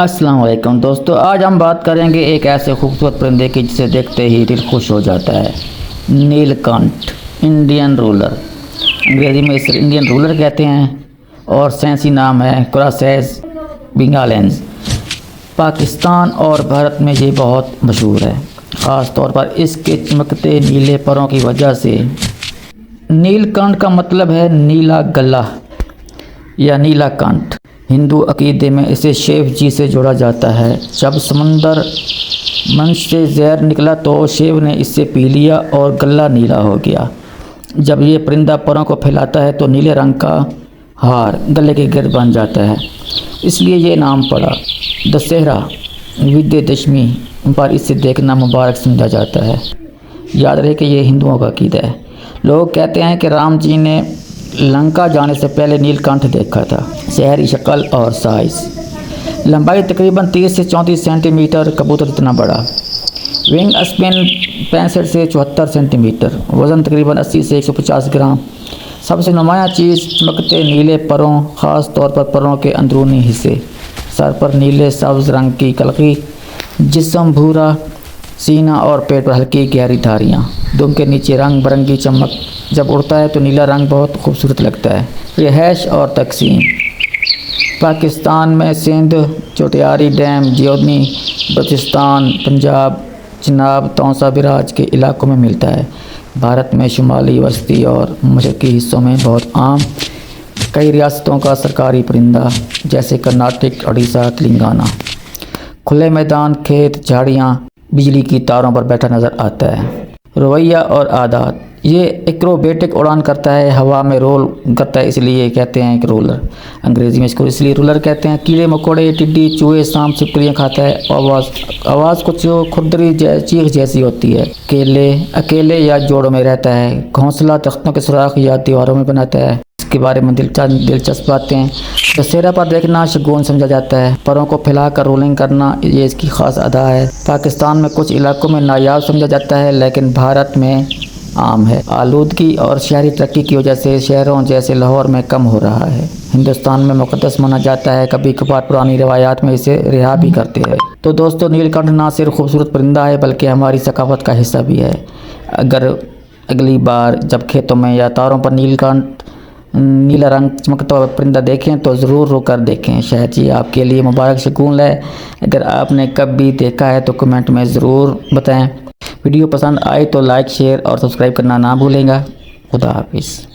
السلام علیکم دوستو، آج ہم بات کریں گے ایک ایسے خوبصورت پرندے کی جسے دیکھتے ہی دل خوش ہو جاتا ہے۔ نیل کنٹھ انڈین رولر، انگریزی میں اسے انڈین رولر کہتے ہیں اور سائنسی نام ہے کوراسیس بنگالینس۔ پاکستان اور بھارت میں یہ بہت مشہور ہے، خاص طور پر اس کے چمکتے نیلے پروں کی وجہ سے۔ نیل کنٹھ کا مطلب ہے نیلا گلا یا نیلا کنٹھ۔ ہندو عقیدے میں اسے شیو جی سے جوڑا جاتا ہے۔ جب سمندر منچ سے زہر نکلا تو شیو نے اسے پی لیا اور گلا نیلا ہو گیا۔ جب یہ پرندہ پروں کو پھیلاتا ہے تو نیلے رنگ کا ہار گلے کے گرد بن جاتا ہے، اس لیے یہ نام پڑا۔ دسہرہ وجے دشمی پر اسے دیکھنا مبارک سمجھا جاتا ہے۔ یاد رہے کہ یہ ہندوؤں کا عقیدہ ہے۔ لوگ کہتے ہیں کہ رام جی نے لنکا جانے سے پہلے نیل کنٹھ دیکھا تھا۔ شہری شکل اور سائز، لمبائی تقریباً 30 سے 34 سینٹی میٹر، کبوتر جتنا بڑا۔ ونگ اسپین 65 سے 74 سینٹی میٹر، وزن تقریباً 80 سے 150 گرام۔ سب سے نمایاں چیز چمکتے نیلے پروں، خاص طور پر پروں کے اندرونی حصے۔ سر پر نیلے سبز رنگ کی کلکی، جسم بھورا، سینہ اور پیٹ پر ہلکی گہری دھاریاں، دم کے نیچے رنگ برنگی چمک۔ جب اڑتا ہے تو نیلا رنگ بہت خوبصورت لگتا ہے۔ رہائش اور تقسیم، پاکستان میں سندھ، چوٹیاری ڈیم، جیونی، بلوچستان، پنجاب، چناب، تونسا براج کے علاقوں میں ملتا ہے۔ بھارت میں شمالی، وسطی اور مشرقی حصوں میں بہت عام۔ کئی ریاستوں کا سرکاری پرندہ جیسے کرناٹک، اڑیسہ، تلنگانہ۔ کھلے میدان، کھیت، جھاڑیاں، بجلی کی تاروں پر بیٹھا نظر آتا ہے۔ رویہ اور عادات، یہ ایکروبیٹک اڑان کرتا ہے، ہوا میں رول کرتا ہے، اس لیے کہتے ہیں کہ رولر۔ انگریزی میں اس کو اس لیے رولر کہتے ہیں۔ کیڑے مکوڑے، ٹڈی، چوہے، سانپ، چھپکلیاں کھاتا ہے۔ آواز کچھ کھردری چیخ جیسی ہوتی ہے۔ اکیلے یا جوڑوں میں رہتا ہے۔ گھونسلہ درختوں کے سوراخ یا دیواروں میں بناتا ہے۔ اس کے بارے میں دلچسپ باتیں، دسہرہ پر دیکھنا شگون سمجھا جاتا ہے۔ پروں کو پھیلا کر رولنگ کرنا یہ اس کی خاص ادا ہے۔ پاکستان میں کچھ علاقوں میں نایاب سمجھا جاتا ہے لیکن بھارت میں عام ہے۔ آلودگی اور شہری ترقی کی وجہ سے شہروں جیسے لاہور میں کم ہو رہا ہے۔ ہندوستان میں مقدس مانا جاتا ہے، کبھی کبھار پرانی روایات میں اسے رہا بھی کرتے ہیں۔ تو دوستو، نیل کنٹھ نہ صرف خوبصورت پرندہ ہے بلکہ ہماری ثقافت کا حصہ بھی ہے۔ اگر اگلی بار جب کھیتوں میں یا تاروں پر نیلا رنگ چمکتا ہوا پرندہ دیکھیں تو ضرور رو کر دیکھیں، شاید یہ آپ کے لیے مبارک شگون ہے۔ اگر آپ نے کبھی دیکھا ہے تو کمنٹ میں ضرور بتائیں۔ ویڈیو پسند آئی تو لائک، شیئر اور سبسکرائب کرنا نہ بھولیں گا۔ خدا حافظ۔